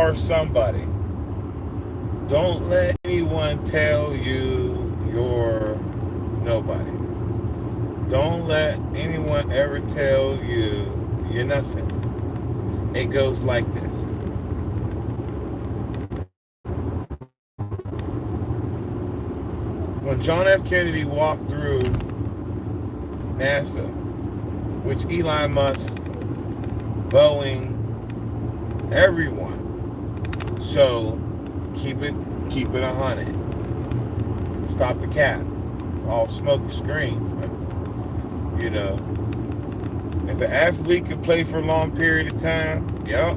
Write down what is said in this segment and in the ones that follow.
are somebody. Don't let anyone tell you you're nobody. Don't let anyone ever tell you you're nothing. It goes like this. When John F. Kennedy walked through NASA, which Elon Musk, Boeing, everyone. So keep it 100. Stop the cap. It's all smoke and screens, man. You know, if an athlete could play for a long period of time, yep.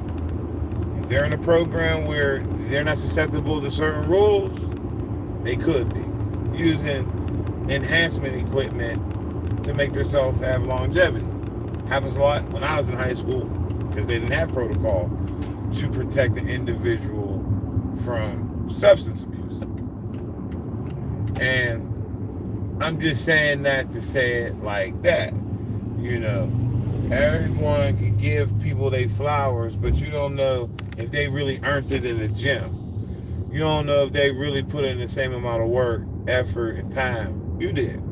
If they're in a program where they're not susceptible to certain rules, they could be using enhancement equipment to make themselves have longevity. Happens a lot when I was in high school because they didn't have protocol to protect the individual from substance abuse. And I'm just saying that to say it like that. You know, everyone can give people their flowers, but you don't know if they really earned it in the gym. You don't know if they really put in the same amount of work, effort, and time you did.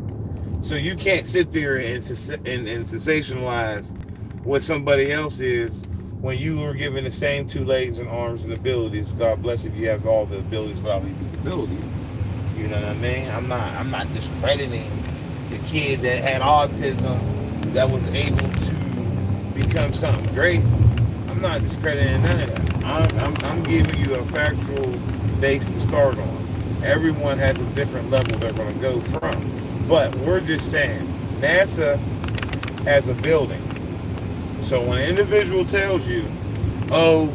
So you can't sit there and sensationalize what somebody else is when you were given the same 2 legs and arms and abilities. God bless if you have all the abilities without any disabilities. You know what I mean? I'm not discrediting the kid that had autism that was able to become something great. I'm not discrediting none of that. I'm giving you a factual base to start on. Everyone has a different level they're going to go from. But we're just saying, NASA has a building. So when an individual tells you, oh,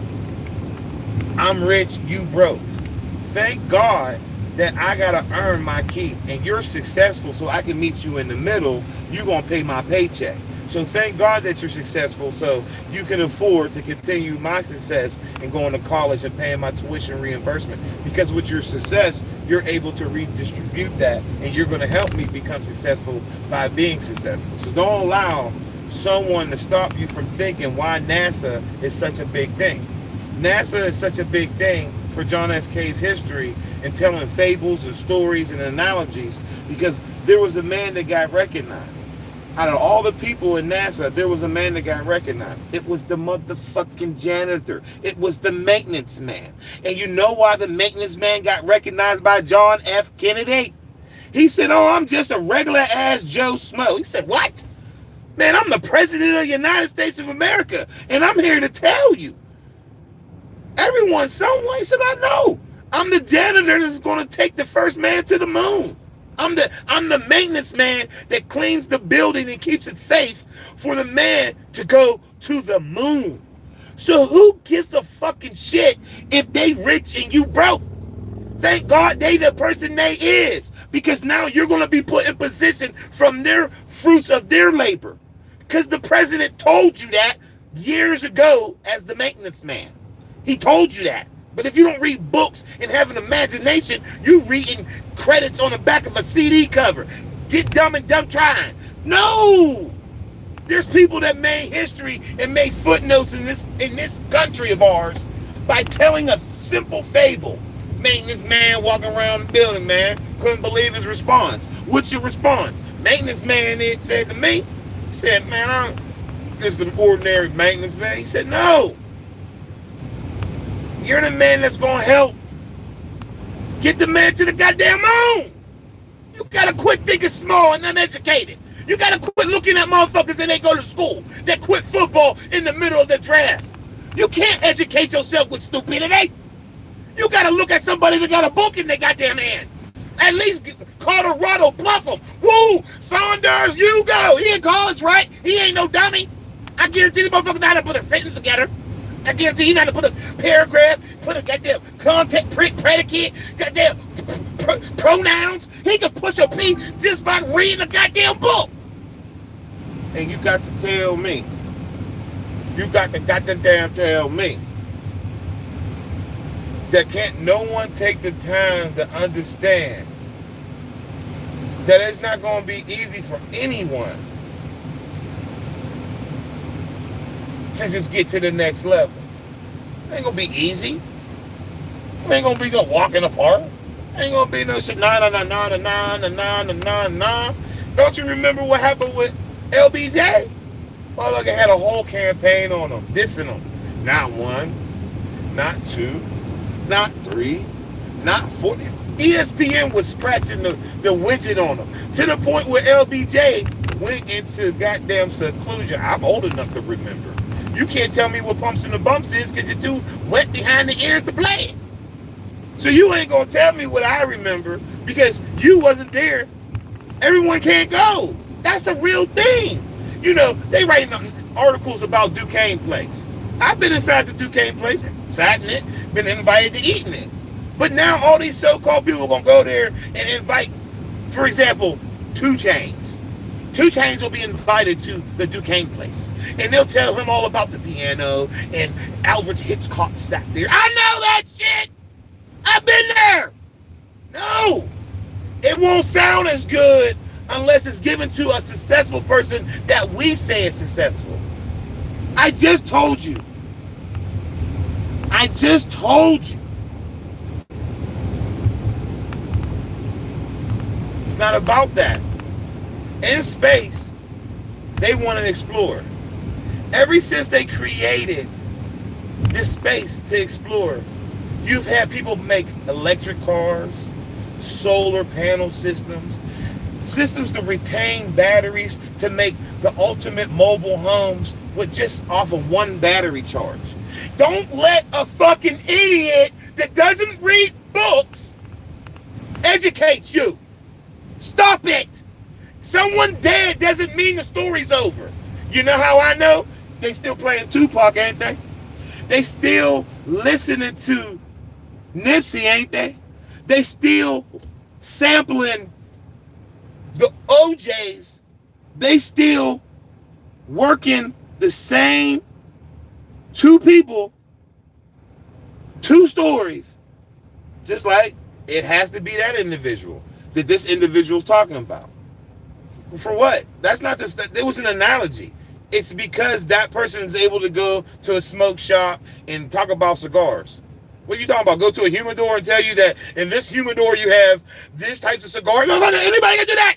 I'm rich, you broke. Thank God that I got to earn my keep. And you're successful so I can meet you in the middle. You're going to pay my paycheck. So thank God that you're successful so you can afford to continue my success and going to college and paying my tuition reimbursement. Because with your success, you're able to redistribute that and you're going to help me become successful by being successful. So don't allow someone to stop you from thinking why NASA is such a big thing. NASA is such a big thing for John F. K's history and telling fables and stories and analogies because there was a man that got recognized. Out of all the people in NASA, there was a man that got recognized. It was the motherfucking janitor. It was the maintenance man. And you know why the maintenance man got recognized by John F. Kennedy? He said, oh, I'm just a regular ass Joe Smo. He said, what? Man, I'm the president of the United States of America. And I'm here to tell you. Everyone, someone, he said, I know. I'm the janitor that's going to take the first man to the moon. I'm the maintenance man that cleans the building and keeps it safe for the man to go to the moon. So who gives a fucking shit if they rich and you broke? Thank God they the person they is. Because now you're going to be put in position from their fruits of their labor. Because the president told you that years ago as the maintenance man. He told you that. But if you don't read books and have an imagination, you reading credits on the back of a CD cover. Get dumb and dumb trying. No! There's people that made history and made footnotes in this country of ours by telling a simple fable. Maintenance man walking around the building, man. Couldn't believe his response. What's your response? Maintenance man said to me, he said, man, I'm just an ordinary maintenance man. He said, no. You're the man that's going to help get the man to the goddamn moon. You got to quit thinking small and uneducated. You got to quit looking at motherfuckers that they go to school, that quit football in the middle of the draft. You can't educate yourself with stupidity. You got to look at somebody that got a book in their goddamn hand. At least Colorado bluff them. Woo, Saunders, you go. He in college, right? He ain't no dummy. I guarantee the motherfucker know how to put a sentence together. I guarantee he know how to put a paragraph, put a goddamn context, predicate, goddamn pronouns. He can push a P just by reading a goddamn book. And you got to tell me. You got to goddamn tell me that can't no one take the time to understand that it's not going to be easy for anyone to just get to the next level. It ain't going to be easy. We ain't gonna be no walk in the park. Ain't gonna be no shit. Nah, nah, nah, nah, nah, nah, nah, nah, nah, nah. Don't you remember what happened with LBJ? Motherfucker had a whole campaign on him, dissing him. Not one, not two, not three, not 40. ESPN was scratching the widget on him to the point where LBJ went into goddamn seclusion. I'm old enough to remember. You can't tell me what Pumps and the Bumps is because you're too wet behind the ears to play it. So you ain't gonna tell me what I remember because you wasn't there. Everyone can't go. That's a real thing. You know, they writing articles about Duquesne Place. I've been inside the Duquesne Place, sat in it, been invited to eat in it. But now all these so-called people are going to go there and invite, for example, 2 Chainz. 2 Chainz will be invited to the Duquesne Place. And they'll tell him all about the piano and Alfred Hitchcock sat there. I know that shit! I've been there! No! It won't sound as good unless it's given to a successful person that we say is successful. I just told you. I just told you. It's not about that. In space, they want to explore. Ever since they created this space to explore, you've had people make electric cars, solar panel systems, systems to retain batteries to make the ultimate mobile homes with just off of 1 battery charge. Don't let a fucking idiot that doesn't read books educate you. Stop it. Someone dead doesn't mean the story's over. You know how I know? They still playing Tupac, ain't they? They still listening to Nipsey, ain't they? They still sampling the OJs. They still working the same 2 people, 2 stories. Just like it has to be that individual that this individual's talking about. For what? That's not this. It was an analogy. It's because that person is able to go to a smoke shop and talk about cigars. What are you talking about? Go to a humidor and tell you that in this humidor you have this types of cigars? No, anybody can do that.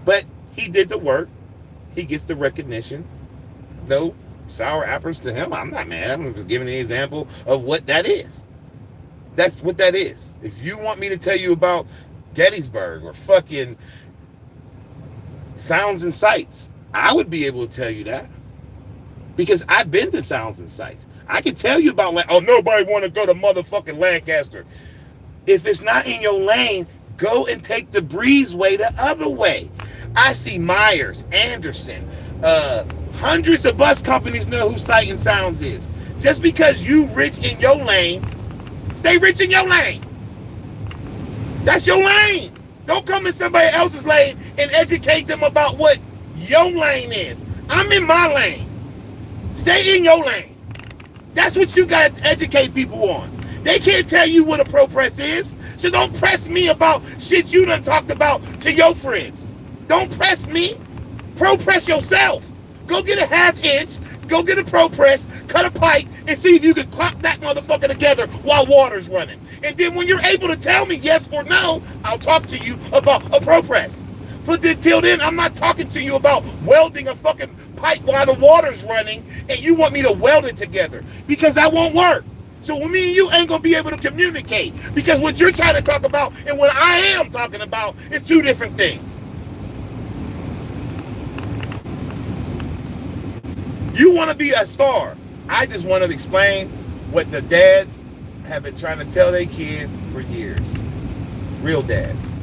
But he did the work. He gets the recognition. No sour apples to him. I'm not mad. I'm just giving an example of what that is. That's what that is. If you want me to tell you about Gettysburg or fucking Sounds and Sights, I would be able to tell you that. Because I've been to Sounds and Sights. I can tell you about, nobody want to go to motherfucking Lancaster. If it's not in your lane, go and take the breezeway the other way. I see Myers, Anderson, hundreds of bus companies know who Sight and Sounds is. Just because you rich in your lane, stay rich in your lane. That's your lane. Don't come in somebody else's lane and educate them about what your lane is. I'm in my lane. Stay in your lane. That's what you got to educate people on. They can't tell you what a pro press is, so don't press me about shit you done talked about to your friends. Don't press me. Pro press yourself. Go get a 1/2 inch, go get a pro press, cut a pipe, and see if you can clap that motherfucker together while water's running. And then when you're able to tell me yes or no, I'll talk to you about a pro press. But until then, I'm not talking to you about welding a fucking pipe while the water's running and you want me to weld it together, because that won't work. So when me and you ain't gonna be able to communicate, because what you're trying to talk about and what I am talking about is 2 different things. You want to be a star. I just want to explain what the dads have been trying to tell their kids for years. Real dads.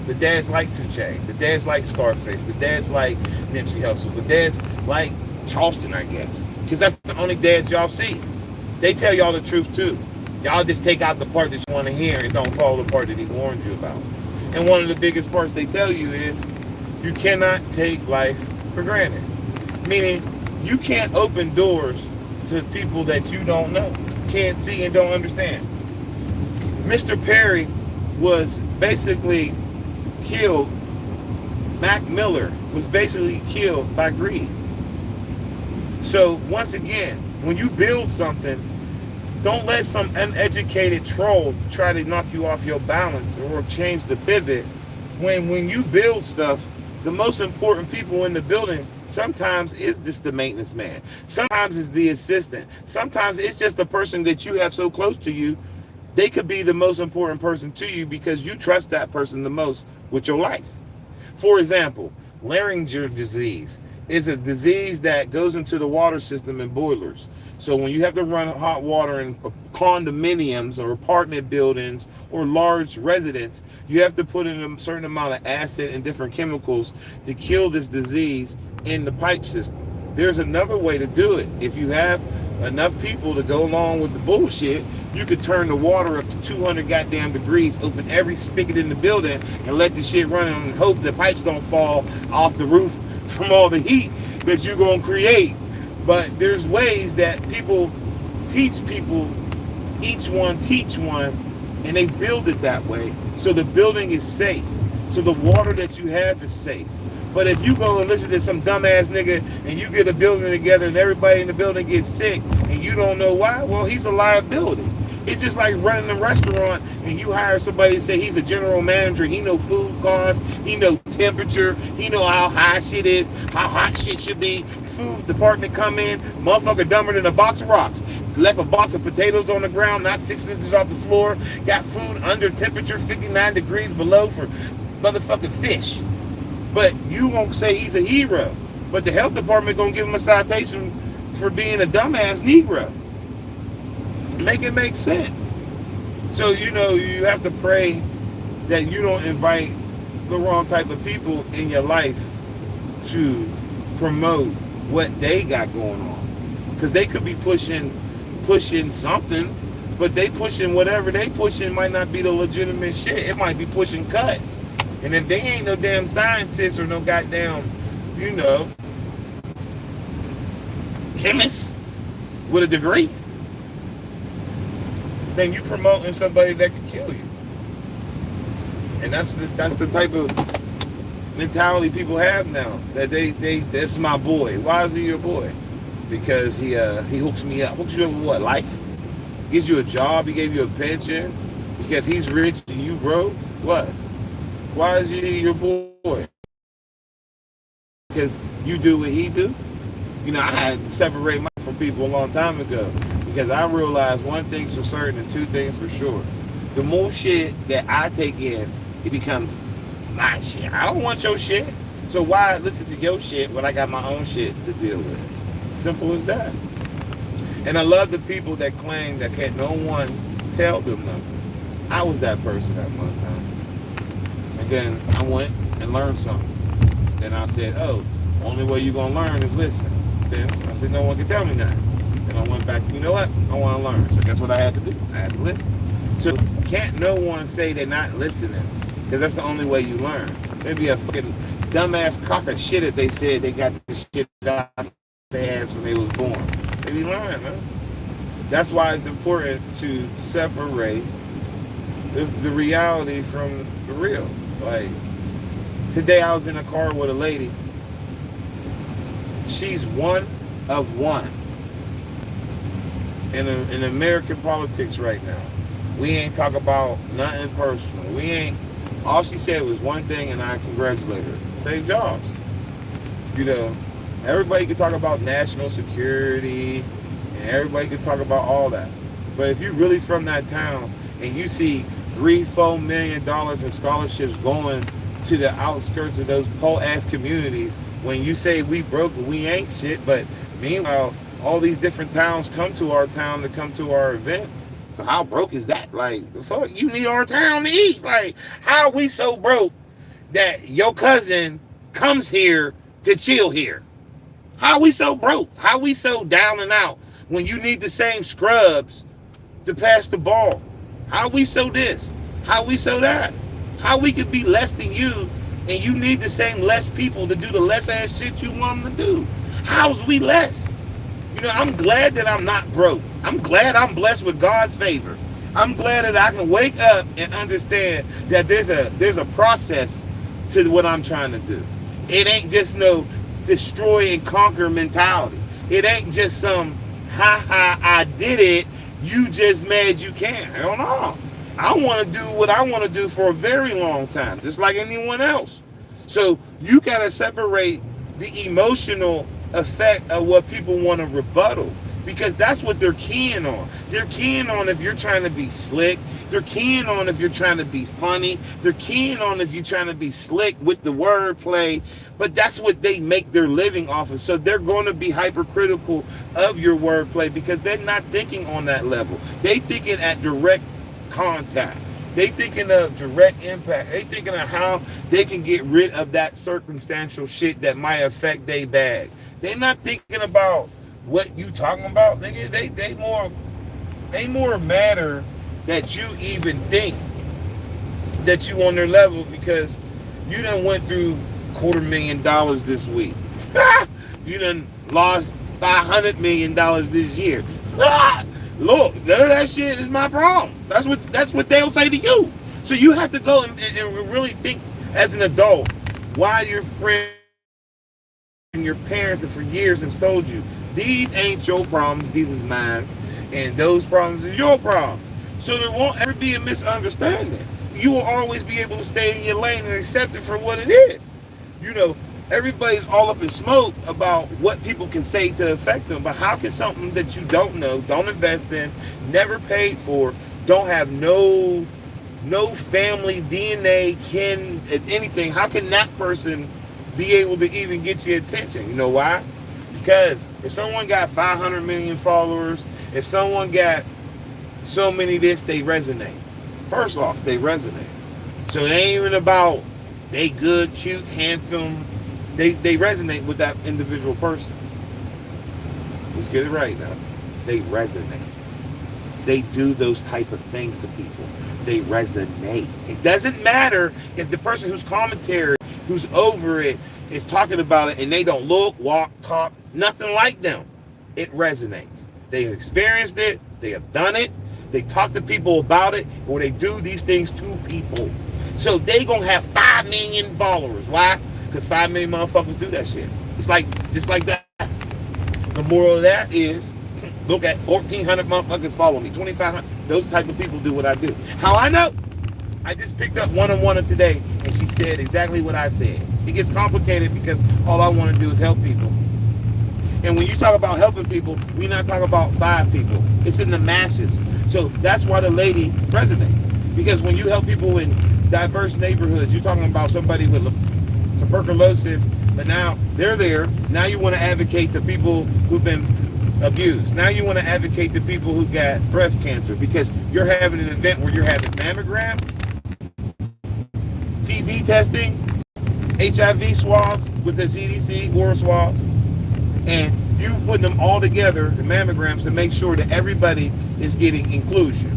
The dads like 2 Chainz. The dads like Scarface. The dads like Nipsey Hussle. The dads like Charleston, I guess. Because that's the only dads y'all see. They tell y'all the truth too. Y'all just take out the part that you want to hear and don't follow the part that he warned you about. And one of the biggest parts they tell you is you cannot take life for granted. Meaning you can't open doors to people that you don't know, can't see, and don't understand. Mr. Perry was basically killed. Mac Miller was basically killed by greed. So once again, when you build something, Don't let some uneducated troll try to knock you off your balance or change the pivot. When you build stuff, the most important people in the building sometimes is just the maintenance man. Sometimes it's the assistant. Sometimes it's just the person that you have so close to you. They could be the most important person to you because you trust that person the most with your life. For example, laryngeal disease is a disease that goes into the water system in boilers. So when you have to run hot water in condominiums or apartment buildings or large residents, you have to put in a certain amount of acid and different chemicals to kill this disease in the pipe system. There's another way to do it. If you have enough people to go along with the bullshit, you could turn the water up to 200 goddamn degrees, open every spigot in the building, and let the shit run and hope the pipes don't fall off the roof from all the heat that you're gonna create. But there's ways that people teach people, each one teach one, and they build it that way. So the building is safe. So the water that you have is safe. But if you go and listen to some dumbass nigga and you get a building together and everybody in the building gets sick and you don't know why, well, he's a liability. It's just like running a restaurant and you hire somebody and say he's a general manager. He know food costs, he know temperature, he know how high shit is, how hot shit should be. Food department come in, motherfucker dumber than a box of rocks. Left a box of potatoes on the ground, not 6 inches off the floor. Got food under temperature, 59 degrees below for motherfucking fish. But you won't say he's a hero. But the health department gonna give him a citation for being a dumbass Negro. Make it make sense. So, you have to pray that you don't invite the wrong type of people in your life to promote what they got going on. Because they could be pushing something, but they pushing whatever they pushing might not be the legitimate shit. It might be pushing cut. And if they ain't no damn scientists or no goddamn, chemists with a degree, then you promoting somebody that could kill you. And that's the type of mentality people have now. That that's my boy. Why is he your boy? Because he hooks me up. Hooks you up with what? Life? Gives you a job, he gave you a pension, because he's rich and you broke? What? Why is he your boy? Because you do what he do? I had to separate myself from people a long time ago because I realized one thing's for certain and two things for sure. The more shit that I take in, it becomes my shit. I don't want your shit. So why listen to your shit when I got my own shit to deal with? Simple as that. And I love the people that claim that can't no one tell them nothing. I was that person at one time. And then I went and learned something. Then I said, only way you're going to learn is listen. Then I said, no one can tell me nothing. Then I went back to, I want to learn. So that's what I had to do. I had to listen. So can't no one say they're not listening, because that's the only way you learn. Maybe a fucking dumbass cock of shit if they said they got this shit out their ass when they was born. They be lying, man. That's why it's important to separate the reality from the real. Like, today I was in a car with a lady. She's one of one in American politics right now. We ain't talk about nothing personal. All she said was one thing, and I congratulate her. Save jobs. Everybody can talk about national security, and everybody can talk about all that. But if you're really from that town and you see $3-4 million in scholarships going to the outskirts of those poor-ass communities, when you say we broke, we ain't shit, but meanwhile, all these different towns come to our town to come to our events. So how broke is that? Like, the fuck, you need our town to eat. Like, how are we so broke that your cousin comes here to chill here? How are we so broke? How are we so down and out when you need the same scrubs to pass the ball? How are we so this? How are we so that? How we could be less than you and you need the same less people to do the less ass shit you want them to do? How's we less? I'm glad that I'm not broke. I'm glad I'm blessed with God's favor. I'm glad that I can wake up and understand that there's a process to what I'm trying to do. It ain't just no destroy and conquer mentality. It ain't just some I did it You just mad you can't. Hell no. I want to do what I want to do for a very long time, just like anyone else. So you got to separate the emotional effect of what people want to rebuttal, because that's what they're keying on. They're keying on if you're trying to be slick. They're keying on if you're trying to be funny. They're keying on if you're trying to be slick with the wordplay. But that's what they make their living off of. So they're going to be hypercritical of your wordplay because they're not thinking on that level. They thinking at direct contact. They thinking of direct impact. They thinking of how they can get rid of that circumstantial shit that might affect their bag. They not thinking about what you talking about. They more matter that you even think that you on their level because you done went through $250,000 this week. You done lost $500 million this year. Look, none of that shit is my problem. That's what they'll say to you. So you have to go and really think as an adult why your friends and your parents for years have sold you. These ain't your problems. These is mine. And those problems is your problems. So there won't ever be a misunderstanding. You will always be able to stay in your lane and accept it for what it is. You know, everybody's all up in smoke about what people can say to affect them, but how can something that you don't know, don't invest in, never paid for, don't have no family, DNA, kin, anything, how can that person be able to even get your attention? You know why? Because if someone got 500 million followers, if someone got so many of this, they resonate. First off, they resonate. So it ain't even about they good, cute, handsome. They resonate with that individual person. Let's get it right now. They resonate. They do those type of things to people. They resonate. It doesn't matter if the person whose commentary, who's over it, is talking about it and they don't look, walk, talk, nothing like them. It resonates. They have experienced it. They have done it. They talk to people about it, or they do these things to people. So they gonna have 5 million followers. Why? Because 5 million motherfuckers do that shit. It's like just like that. The moral of that is, look at 1,400 motherfuckers follow me, 2,500. Those type of people do what I do. How I know? I just picked up one today, and she said exactly what I said. It gets complicated because all I want to do is help people. And when you talk about helping people, we're not talking about 5 people. It's in the masses. So that's why the lady resonates. Because when you help people in diverse neighborhoods, you're talking about somebody with tuberculosis, but now they're there. Now you want to advocate to people who've been abused. Now you want to advocate to people who got breast cancer because you're having an event where you're having mammograms, TB testing, HIV swabs with the CDC, oral swabs, and you putting them all together, the mammograms, to make sure that everybody is getting inclusion.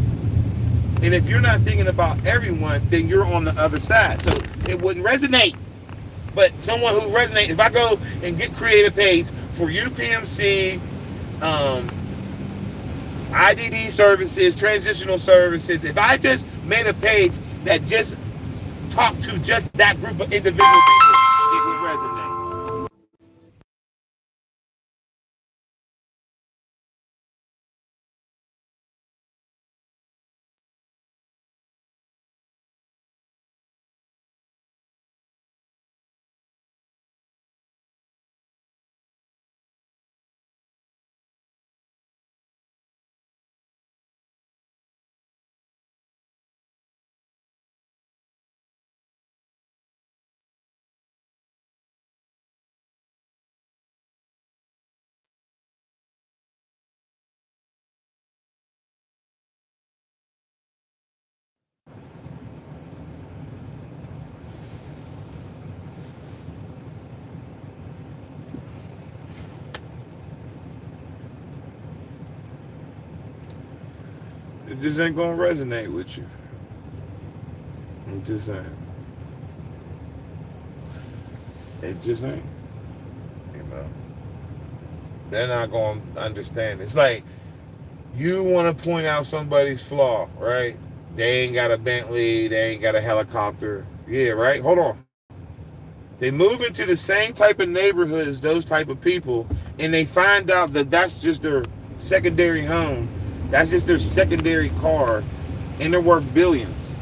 And if you're not thinking about everyone, then you're on the other side. So it wouldn't resonate. But someone who resonates, if I go and get creative page for UPMC, IDD services, transitional services, if I just made a page that just talked to just that group of individual people, it would resonate. It just ain't gonna resonate with you. I'm just saying. It just ain't. You know. They're not gonna understand. It's like you wanna point out somebody's flaw, right? They ain't got a Bentley, they ain't got a helicopter. Yeah, right? Hold on. They move into the same type of neighborhood as those type of people, and they find out that that's just their secondary home. That's just their secondary car, and they're worth billions.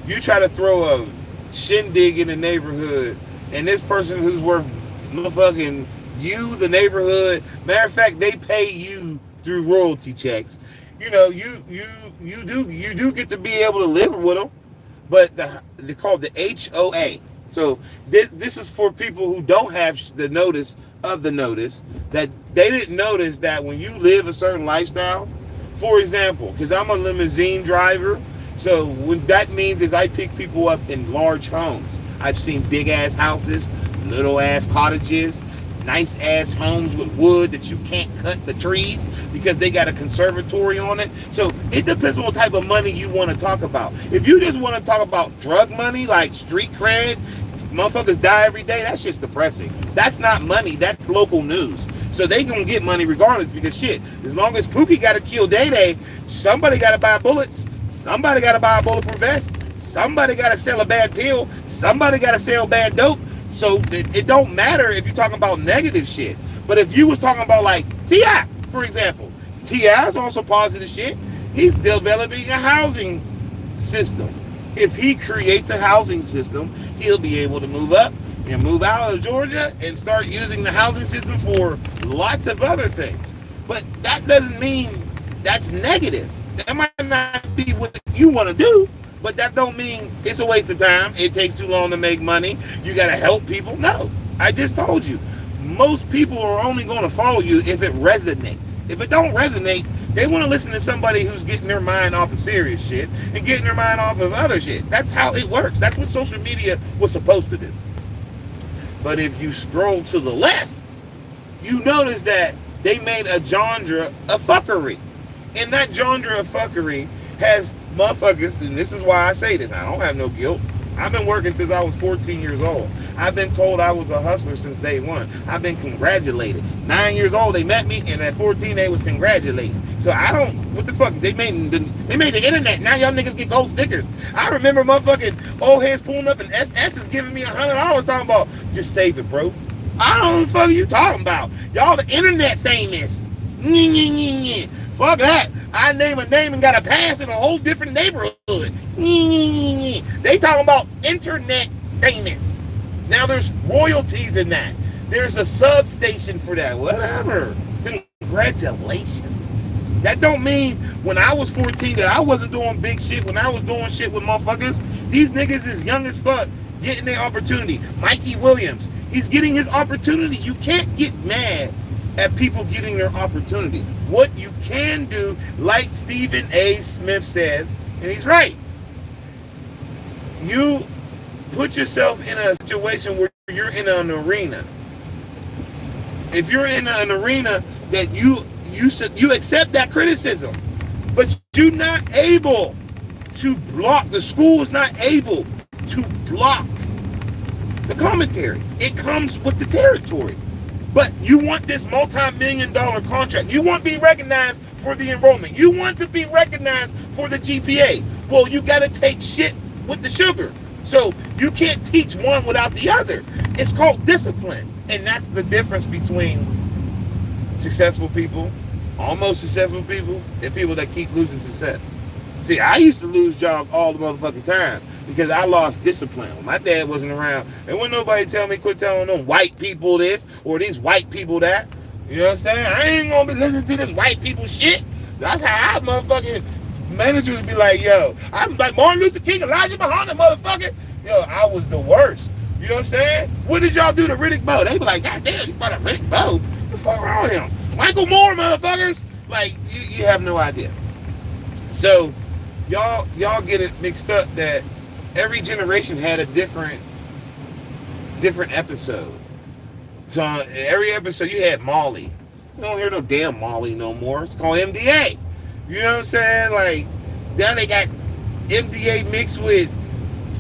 You try to throw a shindig in the neighborhood, and this person who's worth motherfucking you, the neighborhood. Matter of fact, they pay you through royalty checks. You know, you do get to be able to live with them, but they call it the HOA. So this is for people who don't have the notice of the notice, that they didn't notice that when you live a certain lifestyle. For example, because I'm a limousine driver, so what that means is I pick people up in large homes. I've seen big ass houses, little ass cottages, nice ass homes with wood that you can't cut the trees because they got a conservatory on it. So it depends on what type of money you want to talk about. If you just want to talk about drug money, like street cred, motherfuckers die every day, that's just depressing. That's not money, that's local news. So they gonna get money regardless, because shit, as long as Pookie gotta kill Day Day, somebody gotta buy bullets, somebody gotta buy a bulletproof vest, somebody gotta sell a bad pill, somebody gotta sell bad dope. So it don't matter if you're talking about negative shit. But if you was talking about like T.I., for example, T.I. is also positive shit. He's developing a housing system. If he creates a housing system, he'll be able to move up and move out of Georgia and start using the housing system for lots of other things. But that doesn't mean that's negative. That might not be what you want to do, but that don't mean it's a waste of time. It takes too long to make money. You got to help people. No, I just told you. Most people are only going to follow you if it resonates. If it don't resonate, they want to listen to somebody who's getting their mind off of serious shit and getting their mind off of other shit. That's how it works. That's what social media was supposed to do. But if you scroll to the left, you notice that they made a genre of fuckery. And that genre of fuckery has motherfuckers, and this is why I say this, I don't have no guilt. I've been working since I was 14 years old. I've been told I was a hustler since day one. I've been congratulated. 9 years old, they met me, and at 14, they was congratulating. So I don't, what the fuck? They made the internet. Now y'all niggas get gold stickers. I remember motherfucking old heads pulling up, and SS is giving me $100 talking about, just save it, bro. I don't know what the fuck you talking about. Y'all the internet famous. Fuck that. I name a name and got a pass in a whole different neighborhood. They talking about internet famous. Now there's royalties in that. There's a substation for that. Whatever. Congratulations. That don't mean when I was 14 that I wasn't doing big shit. When I was doing shit with motherfuckers, these niggas is young as fuck, getting their opportunity. Mikey Williams, he's getting his opportunity. You can't get mad at people getting their opportunity. What you can do, like Stephen A. Smith says, and he's right, you put yourself in a situation where you're in an arena. If you're in an arena that you accept that criticism, but you're not able to block, the school is not able to block the commentary. It comes with the territory. But you want this multi-million-dollar contract. You want to be recognized for the enrollment. You want to be recognized for the GPA. Well, you got to take shit with the sugar. So you can't teach one without the other. It's called discipline. And that's the difference between successful people, almost successful people, and people that keep losing success. See, I used to lose jobs all the motherfucking time because I lost discipline. When my dad wasn't around, and when nobody tell me quit telling them white people this or these white people that. You know what I'm saying? I ain't gonna be listening to this white people shit. That's how I motherfucking managers be like, yo, I'm like Martin Luther King, Elijah Muhammad, motherfucker. Yo, I was the worst. You know what I'm saying? What did y'all do to Riddick Bowe? They be like, God damn, you brought up Riddick Bowe. What the fuck wrong with him? Michael Moore, motherfuckers. Like, you have no idea. So y'all get it mixed up that every generation had a different episode. So every episode you had Molly. You don't hear no damn Molly no more. It's called MDA. You know what I'm saying? Like, now they got MDA mixed with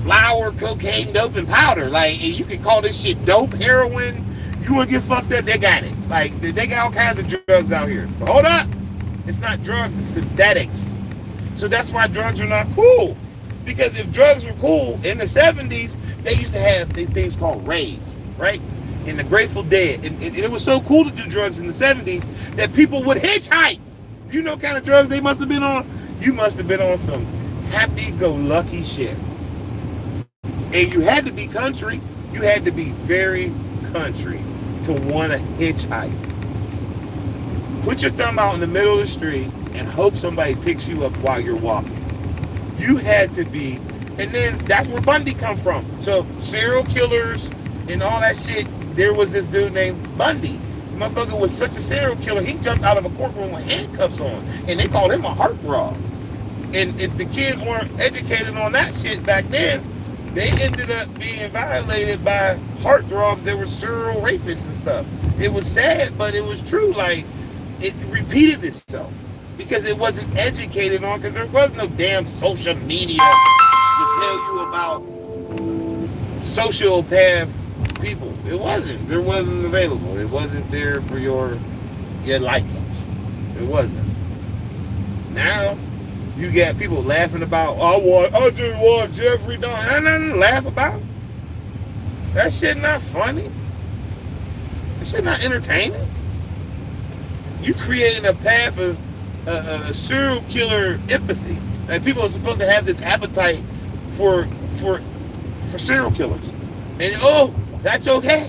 flour, cocaine, dope, and powder. Like, you can call this shit dope, heroin. You want to get fucked up, they got it. Like, they got all kinds of drugs out here. But hold up. It's not drugs, it's synthetics. So that's why drugs are not cool. Because if drugs were cool, in the 70s, they used to have these things called raves, right? In the Grateful Dead. And it was so cool to do drugs in the 70s that people would hitchhike You know what kind of drugs they must have been on? You must have been on some happy-go-lucky shit. And you had to be country. You had to be very country to want to hitchhike. Put your thumb out in the middle of the street and hope somebody picks you up while you're walking. You had to be, and then that's where Bundy come from. So serial killers and all that shit, there was this dude named Bundy. The motherfucker was such a serial killer, he jumped out of a courtroom with handcuffs on, and they called him a heartthrob. And if the kids weren't educated on that shit back then, they ended up being violated by heartthrobs that were serial rapists and stuff. It was sad, but it was true. Like, it repeated itself because it wasn't educated on, because there was no damn social media to tell you about sociopath people. It wasn't. There wasn't available. It wasn't there for your likings. It wasn't. Now you got people laughing about, I just want Jeffrey Dahmer. Ain't nothing to laugh about. That shit not funny. That shit not entertaining. You creating a path of a serial killer empathy. Like, people are supposed to have this appetite for serial killers. And that's okay.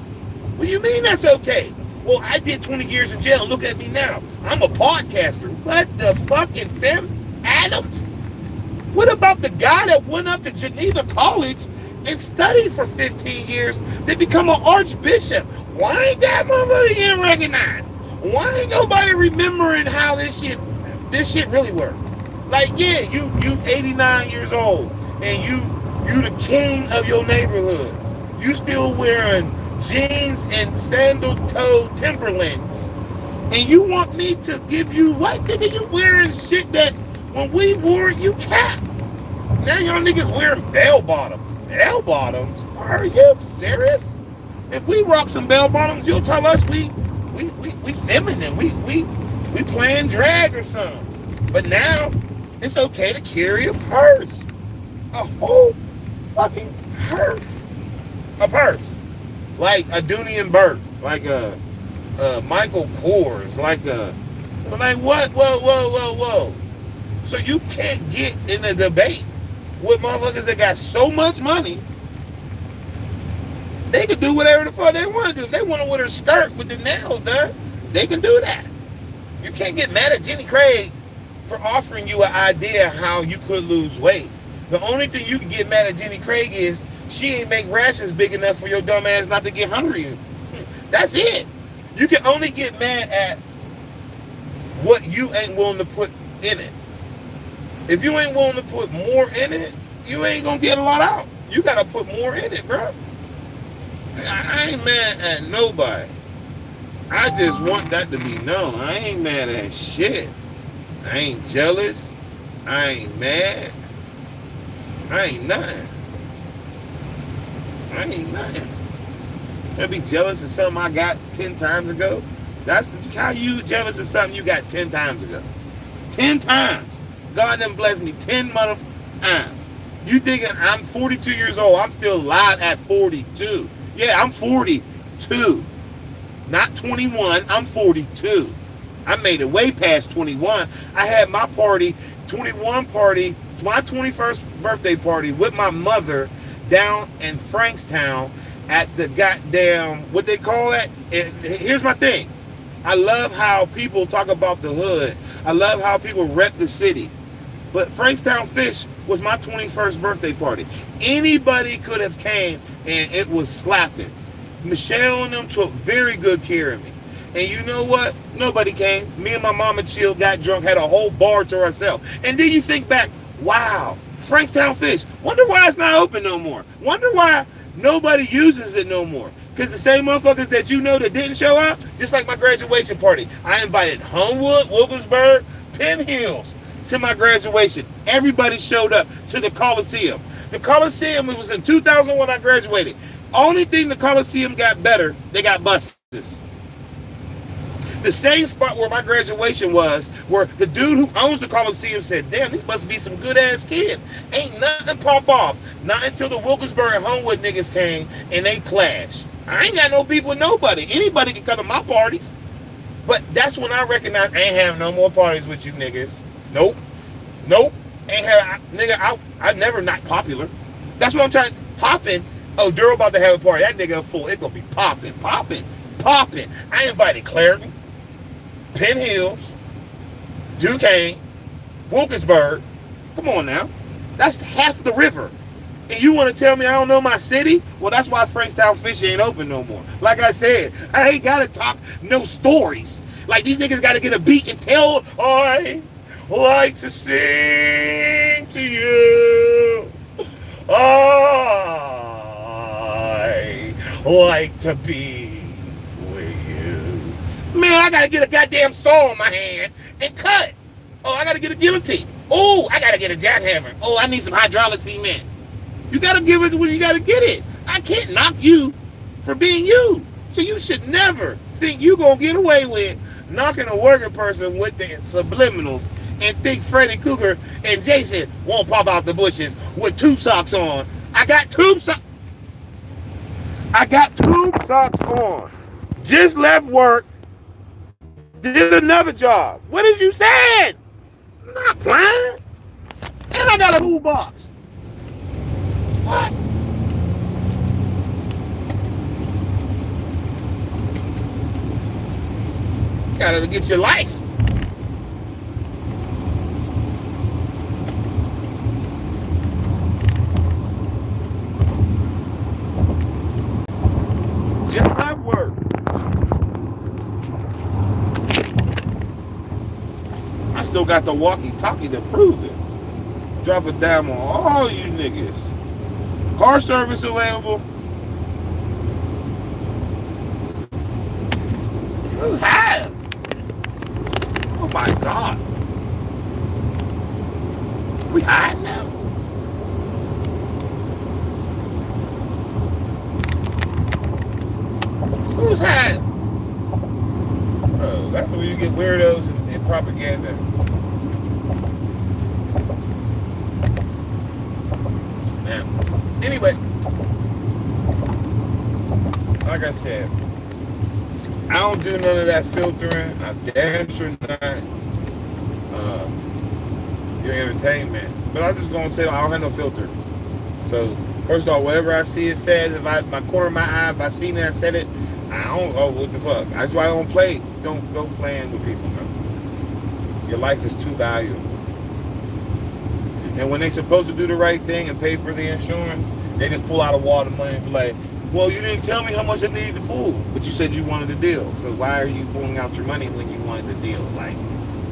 What do you mean that's okay? Well, I did 20 years in jail. Look at me now. I'm a podcaster. What the fucking Sam Adams? What about the guy that went up to Geneva College and studied for 15 years to become an archbishop? Why ain't that motherfucker getting recognized? Why ain't nobody remembering how this shit really worked? Like, yeah, you 89 years old and you the king of your neighborhood. You still wearing jeans and sandal-toe Timberlands. And you want me to give you what? Nigga, you wearing shit that when we wore it, you capped. Now y'all niggas wearing bell bottoms. Bell bottoms? Are you serious? If we rock some bell bottoms, you'll tell us we feminine. We playing drag or something. But now it's okay to carry a purse. A whole fucking purse. A purse. Like a Dooney and Burke. Like a Michael Kors. Like what? Whoa. So you can't get in a debate with motherfuckers that got so much money, they can do whatever the fuck they want to do. If they want to wear a skirt with the nails done, they can do that. You can't get mad at Jenny Craig for offering you an idea how you could lose weight. The only thing you can get mad at Jenny Craig is she ain't make rations big enough for your dumb ass not to get hungry. That's it. You can only get mad at what you ain't willing to put in it. If you ain't willing to put more in it, you ain't gonna get a lot out. You gotta put more in it, bro. I ain't mad at nobody. I just want that to be known. I ain't mad at shit. I ain't jealous. I ain't mad. I ain't nothing. I ain't nothing. I'd be jealous of something I got 10 times ago. That's how you jealous of something you got 10 times ago. 10 times. God done blessed me 10 mother times. You thinking I'm 42 years old, I'm still alive at 42. Yeah, I'm 42. Not 21, I'm 42. I made it way past 21. I had my party, 21 party, my 21st birthday party with my mother down in Frankstown at the goddamn, what they call that? And here's my thing. I love how people talk about the hood. I love how people rep the city. But Frankstown Fish was my 21st birthday party. Anybody could have came and it was slapping. Michelle and them took very good care of me. And you know what? Nobody came. Me and my mama chilled, got drunk, had a whole bar to ourselves. And then you think back, wow, Frankstown Fish. Wonder why it's not open no more. Wonder why nobody uses it no more. Because the same motherfuckers that you know that didn't show up, just like my graduation party. I invited Homewood, Wilkinsburg, Penn Hills to my graduation. Everybody showed up to the Coliseum. The Coliseum, it was in 2000 when I graduated. Only thing the Coliseum got better, they got buses. The same spot where my graduation was, where the dude who owns the Coliseum said, damn, these must be some good ass kids. Ain't nothing pop off. Not until the Wilkinsburg and Homewood niggas came and they clashed. I ain't got no beef with nobody. Anybody can come to my parties. But that's when I recognize I ain't having no more parties with you niggas. Nope. Nope. Ain't have nigga. I never not popular. That's what I'm trying. Popping. Oh, Daryl about to have a party. That nigga full. It gonna be popping, popping, popping. I invited Clairton, Penn Hills, Duquesne, Wilkinsburg. Come on now. That's half the river. And you want to tell me I don't know my city? Well, that's why Frankstown Fish ain't open no more. Like I said, I ain't got to talk no stories. Like, these niggas got to get a beat and tell, I like to sing to you. I like to be with you. Man, I got to get a goddamn saw in my hand and cut. Oh, I got to get a guillotine. Oh, I got to get a jackhammer. Oh, I need some hydraulic cement. You got to give it when you got to get it. I can't knock you for being you. So you should never think you going to get away with knocking a working person with the subliminals and think Freddy Krueger and Jason won't pop out the bushes with tube socks on. I got tube socks on. Just left work. Did another job. What did you say? I'm not playing. And I got a toolbox. What? Gotta get your life. Just left work. I still got the walkie-talkie to prove it. Drop it down on all you niggas. Car service available. Who's high? Oh my God. We high now? Who's high? Oh, that's where you get weirdos and propaganda. Man. Anyway, like I said, I don't do none of that filtering. I'm damn sure not your entertainment. But I'm just gonna say I don't have no filter. So first off, whatever I see it says, if my corner of my eye, if I seen it, I said it, I don't. Oh, what the fuck? That's why I don't play. Don't go playing with people, man. Your life is too valuable. And when they supposed to do the right thing and pay for the insurance, they just pull out a wad of money and be like, well, you didn't tell me how much I needed to pull, but you said you wanted a deal. So why are you pulling out your money when you wanted a deal? Like,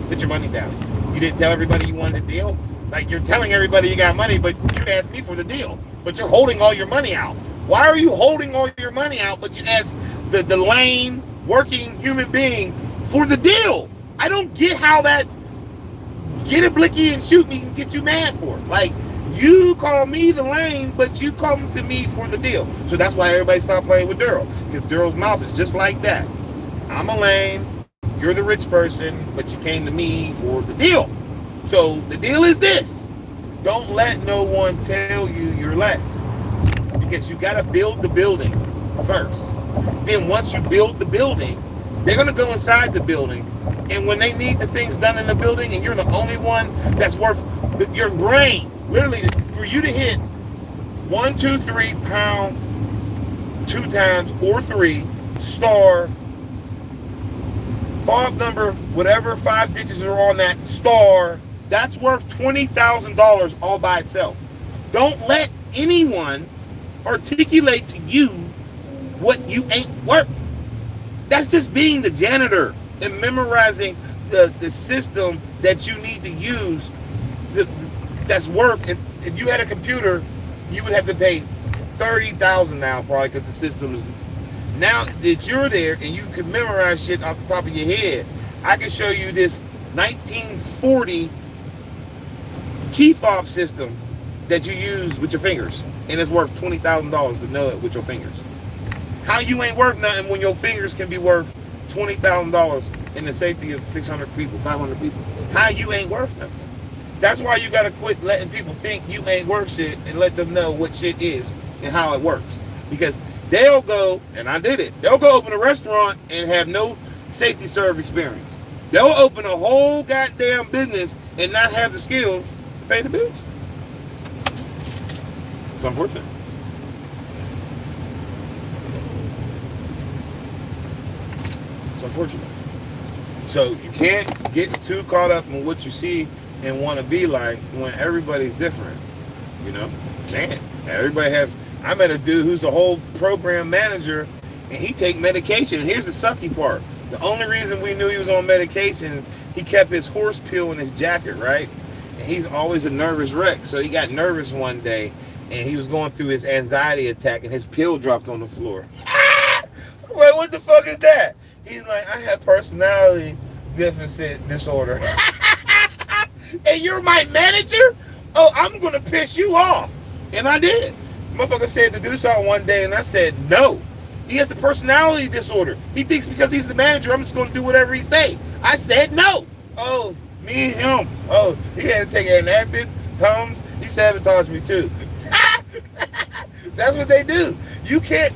put your money down. You didn't tell everybody you wanted a deal? Like, you're telling everybody you got money, but you asked me for the deal. But you're holding all your money out. Why are you holding all your money out, but you ask the lame, working human being for the deal? I don't get how that get a blicky and shoot me can get you mad for. Like, you call me the lame, but you come to me for the deal. So that's why everybody stopped playing with Daryl. Because Daryl's mouth is just like that. I'm a lame, you're the rich person, but you came to me for the deal. So the deal is this. Don't let no one tell you you're less. Because you got to build the building first. Then once you build the building, they're going to go inside the building. And when they need the things done in the building and you're the only one that's worth your brain, literally, for you to hit 1, 2, 3 pound 2 times or 3 star fob number, whatever 5 digits are on that star, that's worth $20,000 all by itself. Don't let anyone articulate to you what you ain't worth. That's just being the janitor and memorizing the system that you need to use that's worth. If you had a computer, you would have to pay $30,000 now probably because the system is. Now that you're there and you can memorize shit off the top of your head, I can show you this 1940 key fob system that you use with your fingers, and it's worth $20,000 to know it with your fingers. How you ain't worth nothing when your fingers can be worth $20,000 in the safety of 600 people, 500 people? How you ain't worth nothing? That's why you gotta quit letting people think you ain't worth shit and let them know what shit is and how it works. Because they'll go, and I did it, they'll go open a restaurant and have no safety serve experience. They'll open a whole goddamn business and not have the skills to pay the bills. It's unfortunate. It's unfortunate. So you can't get too caught up in what you see and want to be like when everybody's different. You know? Can't. Everybody has. I met a dude who's the whole program manager, and he take medication. And here's the sucky part. The only reason we knew he was on medication, he kept his horse pill in his jacket, right? And he's always a nervous wreck. So he got nervous one day, and he was going through his anxiety attack, and his pill dropped on the floor. I'm like, what the fuck is that? He's like, I have personality deficit disorder. And you're my manager? Oh, I'm going to piss you off. And I did. Motherfucker said to do something one day, and I said, no. He has a personality disorder. He thinks because he's the manager, I'm just going to do whatever he say. I said no. Oh, me and him. Oh, he had to take Anactin, Tums. He sabotaged me too. That's what they do. You can't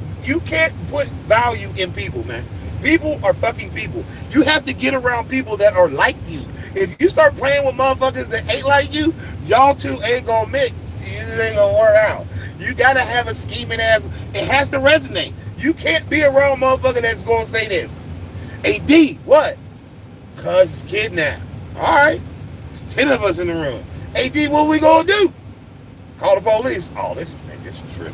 put value in people, man. People are fucking people. You have to get around people that are like you. If you start playing with motherfuckers that ain't like you, y'all two ain't gonna mix. It ain't gonna work out. You gotta have a scheming ass. It has to resonate. You can't be around a motherfucker that's gonna say this. Hey, D, what? Cuz it's kidnapped. Alright. There's 10 of us in the room. Hey, D, what we gonna do? Call the police. Oh, this nigga's tripping.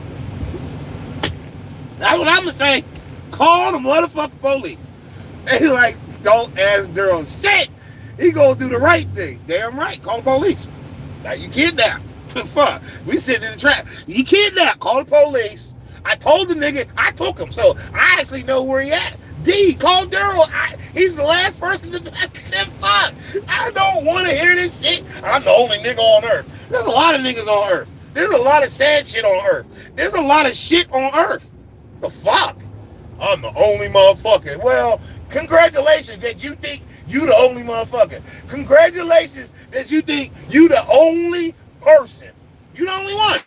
That's what I'm gonna say. Call the motherfucking police. They like, don't ask Daryl shit. He gonna do the right thing. Damn right. Call the police. Now you kidnapped. Fuck. We sitting in the trap. You kidnapped. Call the police. I told the nigga, I took him, so I actually know where he at. D, call Daryl. He's the last person to fuck. I don't want to hear this shit. I'm the only nigga on earth. There's a lot of niggas on earth. There's a lot of sad shit on earth. There's a lot of shit on earth. The fuck? I'm the only motherfucker. Well, congratulations that you think you the only motherfucker. Congratulations that you think you the only person. You the only one.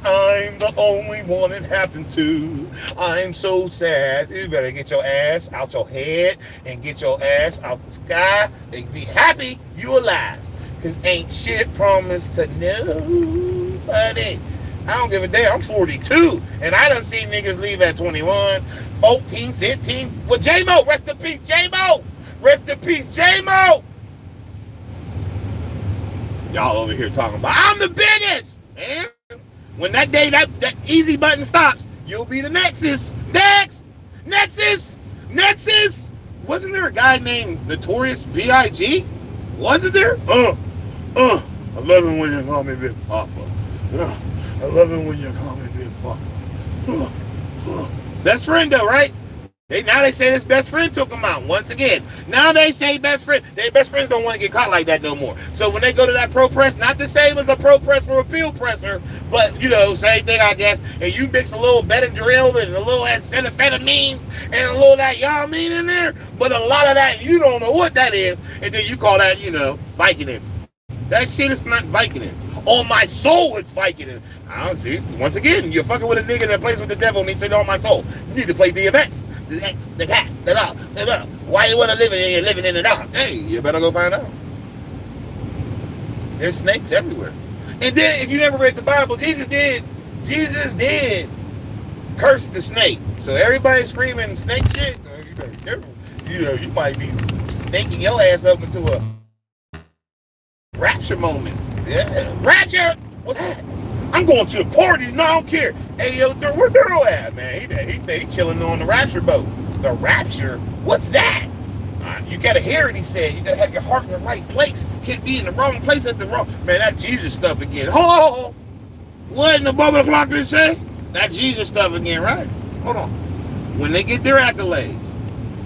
I'm the only one it happened to. I'm so sad. You better get your ass out your head and get your ass out the sky and be happy you alive. Cause ain't shit promised to nobody. I don't give a damn. I'm 42 and I done seen niggas leave at 21, 14, 15. Well, J-Mo, rest in peace, J-Mo. Rest in peace, J-Mo. Y'all over here talking about, I'm the biggest, man. When that day, that easy button stops, you'll be the Nexus. Nexus. Wasn't there a guy named Notorious B.I.G.? Wasn't there? I love it when you call me Big Papa. I love it when you call me Big Papa. Best friend though, right? Now they say his best friend took him out once again. Now they say best friend. Their best friends don't want to get caught like that no more. So when they go to that pro press, not the same as a pro press for a pill presser, but you know, same thing I guess. And you mix a little Benadryl and a little amphetamines and a little that y'all mean in there. But a lot of that, you don't know what that is. And then you call that, you know, Vicodin. That shit is not Vicodin. On my soul, it's Vicodin. I don't see. Once again, you're fucking with a nigga that plays with the devil and he said, on my soul. You need to play DMX. The cat, the dog. Why you want to live in here living in the dark? Hey, you better go find out. There's snakes everywhere. And then, if you never read the Bible, Jesus did curse the snake. So everybody screaming snake shit, you better be careful. You know, you might be snaking your ass up into a rapture moment. Yeah, rapture? What's that? I'm going to the party. No, I don't care. Hey, yo, where Daryl at, man? He said he chilling on the rapture boat. The rapture? What's that? You got to hear it, he said. You got to have your heart in the right place. Can't be in the wrong place at the wrong... Man, that Jesus stuff again. Oh, what in the bubble clock did it say? That Jesus stuff again, right? Hold on. When they get their accolades,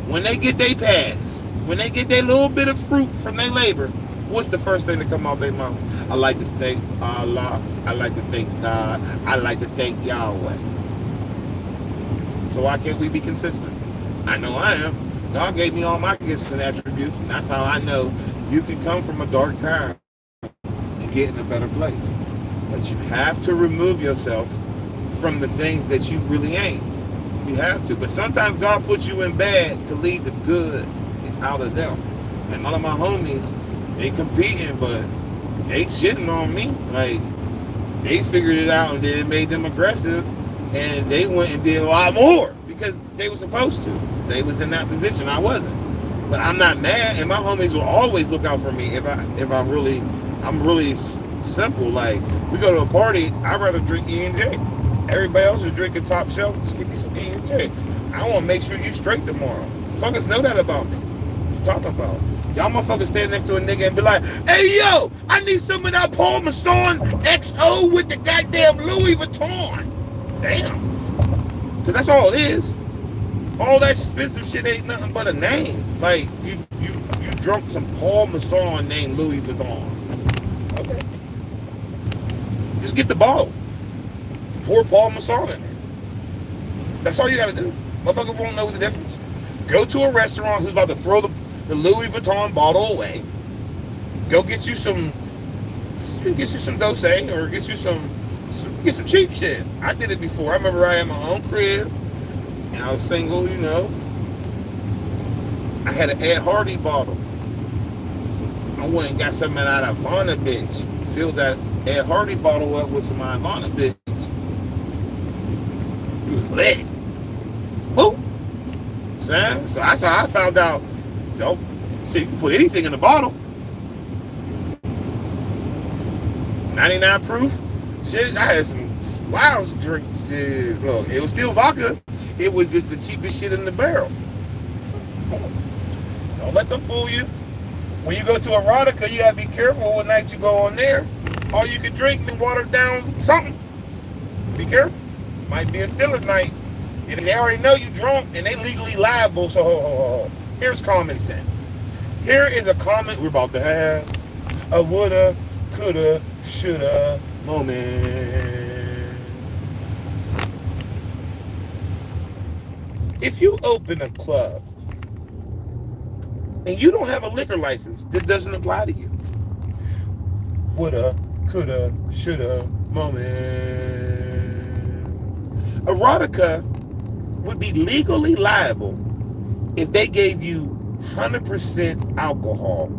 when they get their pass, when they get their little bit of fruit from their labor, what's the first thing to come out their mouth? I like to thank Allah. I like to thank God. I like to thank Yahweh. So why can't we be consistent? I know I am. God gave me all my gifts and attributes, and that's how I know you can come from a dark time and get in a better place. But you have to remove yourself from the things that you really ain't. You have to. But sometimes God puts you in bad to lead to good. out of them. And none of my homies, they competing, but they shitting on me. Like, they figured it out and then it made them aggressive, and they went and did a lot more because they were supposed to. They was in that position. I wasn't. But I'm not mad, and my homies will always look out for me if I'm really simple. Like, we go to a party, I'd rather drink E&J. Everybody else is drinking top shelf. Just give me some E&J. I want to make sure you straight tomorrow. Fuckers know that about me. What you talking about? Y'all motherfuckers stand next to a nigga and be like, hey, yo, I need some of that Paul Masson XO with the goddamn Louis Vuitton. Damn. Because that's all it is. All that expensive shit ain't nothing but a name. Like, you drunk some Paul Masson named Louis Vuitton. Okay. Just get the bottle. Pour Paul Masson in it. That's all you gotta do. Motherfucker won't know the difference. Go to a restaurant who's about to throw the Louis Vuitton bottle away. Go get you some Dose, or get some cheap shit. I did it before. I remember I had my own crib and I was single, you know. I had an Ed Hardy bottle. I went and got something out of Ivana bitch. Filled that Ed Hardy bottle up with some Ivana bitch. It was lit. Boom. So that's how I found out. Don't see, you can put anything in the bottle. 99 proof. Shit, I had some wild drinks. Look, it was still vodka. It was just the cheapest shit in the barrel. Don't let them fool you. When you go to Erotica, you gotta be careful what nights you go on there. All you can drink and water down something. Be careful. Might be a Stiller night. And they already know you drunk and they legally liable. So here's common sense. Here is a comment we're about to have. A woulda, coulda, shoulda moment. If you open a club and you don't have a liquor license, this doesn't apply to you. Woulda, coulda, shoulda moment. Erotica would be legally liable if they gave you 100% alcohol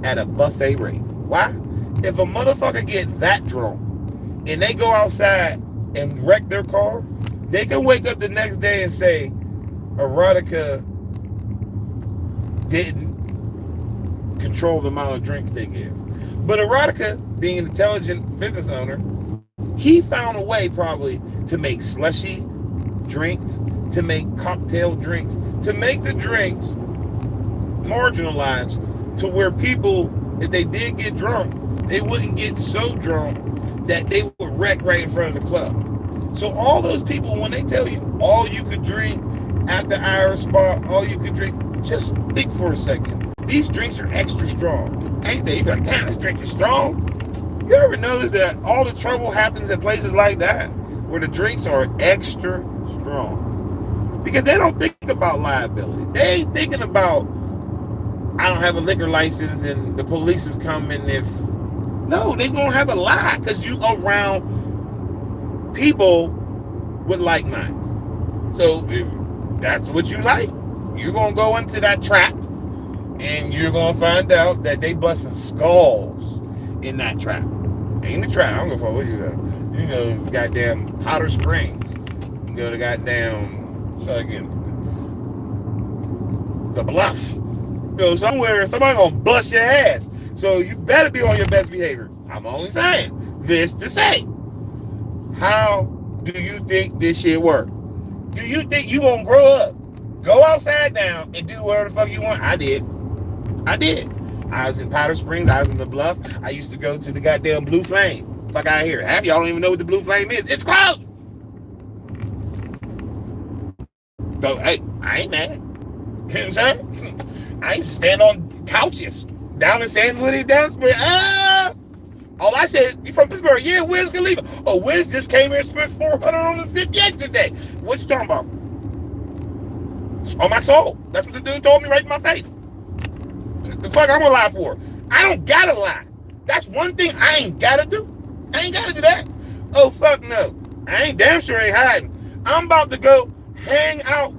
at a buffet rate. Why? If a motherfucker get that drunk and they go outside and wreck their car, they can wake up the next day and say Erotica didn't control the amount of drinks they give. But Erotica, being an intelligent business owner, he found a way probably to make slushy drinks, to make cocktail drinks, to make the drinks marginalized to where people, if they did get drunk, they wouldn't get so drunk that they would wreck right in front of the club. So all those people, when they tell you all you could drink at the Irish spot, all you could drink, just think for a second. These drinks are extra strong, ain't they? You be like, damn, this drink is strong. You ever notice that all the trouble happens in places like that, where the drinks are extra strong? Because they don't think about liability. They ain't thinking about, I don't have a liquor license and the police is coming if... No, they gonna have a lie because you around people with like minds. So if that's what you like, you're gonna go into that trap and you're gonna find out that they busting skulls in that trap. Ain't the trap, I don't give a fuck what you know. You know, goddamn Powder Springs. You go to goddamn, so again, the Bluff. You go somewhere, somebody gonna bust your ass. So you better be on your best behavior. I'm only saying this to say, how do you think this shit work? Do you think you gonna grow up, go outside now and do whatever the fuck you want? I did. I was in Powder Springs. I was in the Bluff. I used to go to the goddamn Blue Flame. Fuck out of here. Half y'all don't even know what the Blue Flame is. It's closed. So, hey, I ain't mad. You know what I'm saying? I used to stand on couches down in San Luis, Dallasburg. All I said, you from Pittsburgh? Yeah, Wiz Khalifa. Oh, Wiz just came here and spent $400 on the zip yesterday. What you talking about? On my soul. That's what the dude told me right in my face. The fuck I'm gonna lie for? I don't gotta lie. That's one thing I ain't gotta do. I ain't gotta do that. Oh, fuck no. I ain't damn sure ain't hiding. I'm about to go hang out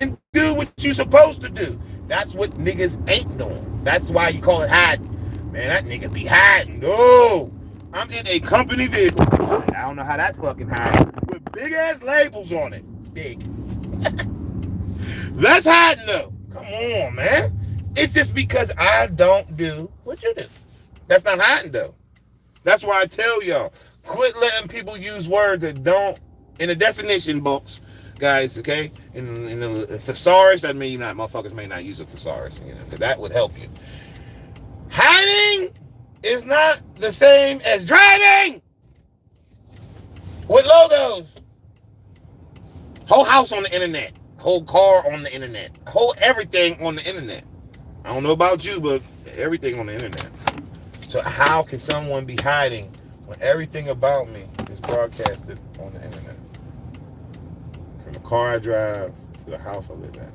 and do what you supposed to do. That's what niggas ain't doing. That's why you call it hiding. Man, that nigga be hiding. No. I'm in a company vehicle. I don't know how that's fucking hiding. With big ass labels on it. Big. That's hiding though. Come on, man. It's just because I don't do what you do. That's not hiding though. That's why I tell y'all, quit letting people use words that don't, in the definition books, guys, okay? In the thesaurus, that mean motherfuckers may not use a thesaurus, because that would help you. Hiding is not the same as driving with logos. Whole house on the internet, whole car on the internet, whole everything on the internet. I don't know about you, but everything on the internet. So how can someone be hiding when everything about me is broadcasted on the internet? From the car I drive to the house I live in.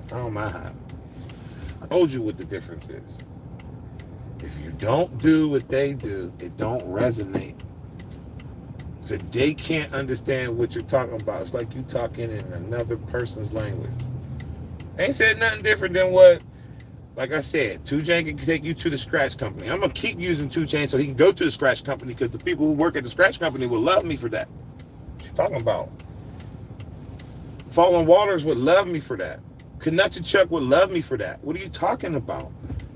I don't mind hiding. I told you what the difference is. If you don't do what they do, it don't resonate. So they can't understand what you're talking about. It's like you talking in another person's language. They ain't said nothing different than what, like I said, 2 Chainz can take you to the Scratch Company. I'm going to keep using 2 Chainz so he can go to the Scratch Company, because the people who work at the Scratch Company will love me for that. What you talking about? Fallen Waters would love me for that. Connected Chuck would love me for that. What are you talking about?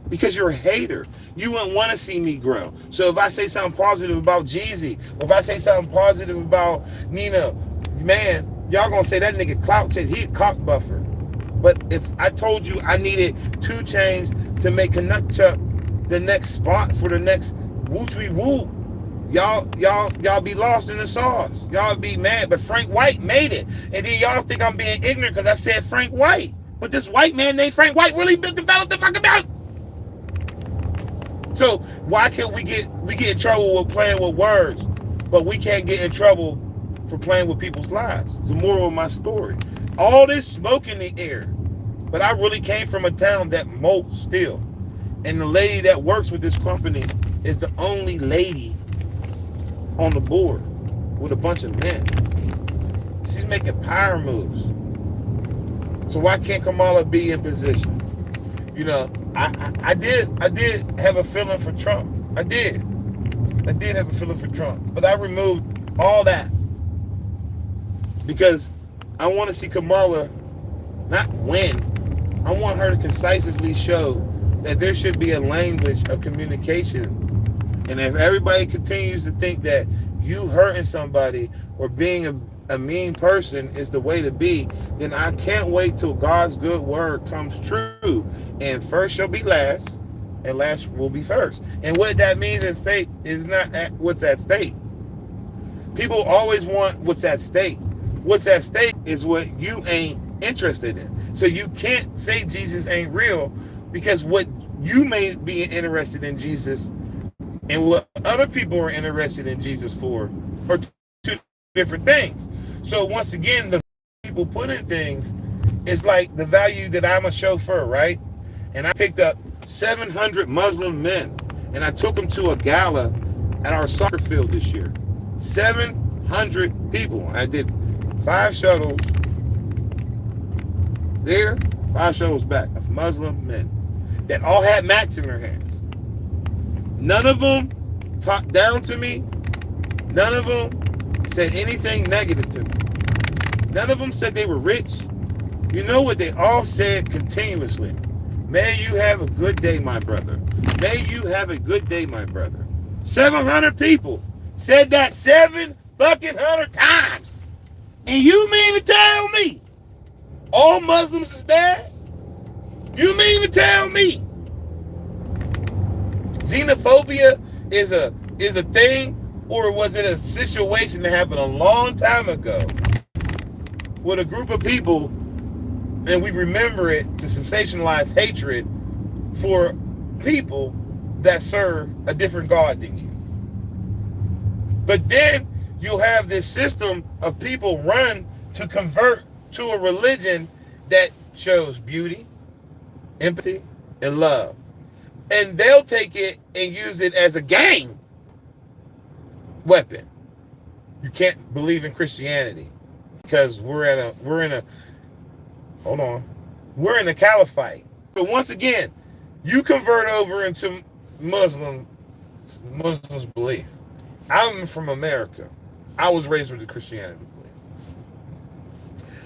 Because you're a hater. You wouldn't want to see me grow. So if I say something positive about Jeezy, or if I say something positive about Nina, man, y'all going to say that nigga clout says he's a cock buffer. But if I told you I needed 2 Chainz to make Canuck Chuck the next spot for the next Woo-Twee Woo, y'all be lost in the sauce. Y'all be mad, but Frank White made it. And then y'all think I'm being ignorant because I said Frank White. But this white man named Frank White really developed the fucking belt. So why can't we get in trouble with playing with words, but we can't get in trouble for playing with people's lives? It's the moral of my story. All this smoke in the air, but I really came from a town that molts still. And the lady that works with this company is the only lady on the board with a bunch of men. She's making power moves. So why can't Kamala be in position? You know, I did have a feeling for Trump. I did have a feeling for Trump, but I removed all that because I want to see Kamala not win. I want her to concisely show that there should be a language of communication. And if everybody continues to think that you hurting somebody or being a mean person is the way to be, then I can't wait till God's good word comes true. And first shall be last, and last will be first. And what that means at stake is not what's at stake. People always want what's at stake. What's at stake is what you ain't interested in. So you can't say Jesus ain't real, because what you may be interested in Jesus and what other people are interested in Jesus for are two different things. So once again, the people put in things, it's like the value that I'm a chauffeur, right? And I picked up 700 Muslim men and I took them to a gala at our soccer field this year. 700 people. I did 5 shuttles there, 5 shuttles back of Muslim men that all had mats in their hands. None of them talked down to me. None of them said anything negative to me. None of them said they were rich. You know what they all said continuously? May you have a good day, my brother. May you have a good day, my brother. 700 people said that 700 times. And you mean to tell me all Muslims is bad? You mean to tell me xenophobia is a thing, or was it a situation that happened a long time ago with a group of people and we remember it to sensationalize hatred for people that serve a different God than you? But then you'll have this system of people run to convert to a religion that shows beauty, empathy, and love. And they'll take it and use it as a gang weapon. You can't believe in Christianity because we're in a hold on. We're in the caliphate. But once again, you convert over into Muslims' belief. I'm from America. I was raised with the Christianity belief.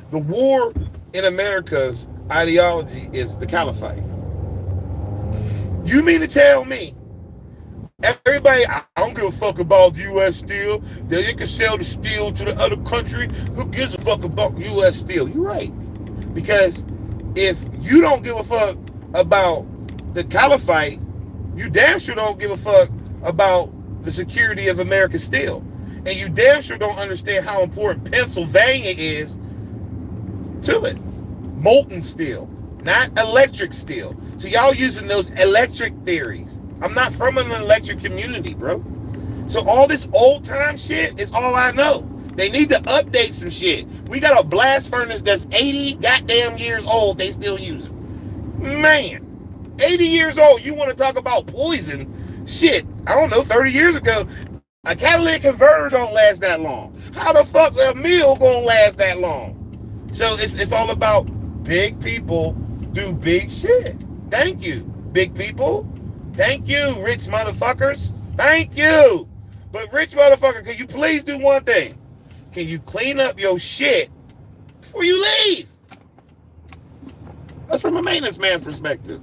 The war in America's ideology is the caliphate. You mean to tell me everybody, I don't give a fuck about U.S. steel, that they can sell the steel to the other country? Who gives a fuck about U.S. steel? You're right. Because if you don't give a fuck about the caliphate, you damn sure don't give a fuck about the security of America's steel. And you damn sure don't understand how important Pennsylvania is to it. Molten steel, not electric steel. So y'all using those electric theories. I'm not from an electric community, bro. So all this old time shit is all I know. They need to update some shit. We got a blast furnace that's 80 goddamn years old. They still use it. Man, 80 years old. You want to talk about poison? Shit, I don't know, 30 years ago, a catalytic converter don't last that long. How the fuck a meal gonna last that long? So it's all about big people do big shit. Thank you, big people. Thank you, rich motherfuckers. Thank you. But rich motherfucker, can you please do one thing? Can you clean up your shit before you leave? That's from a maintenance man's perspective.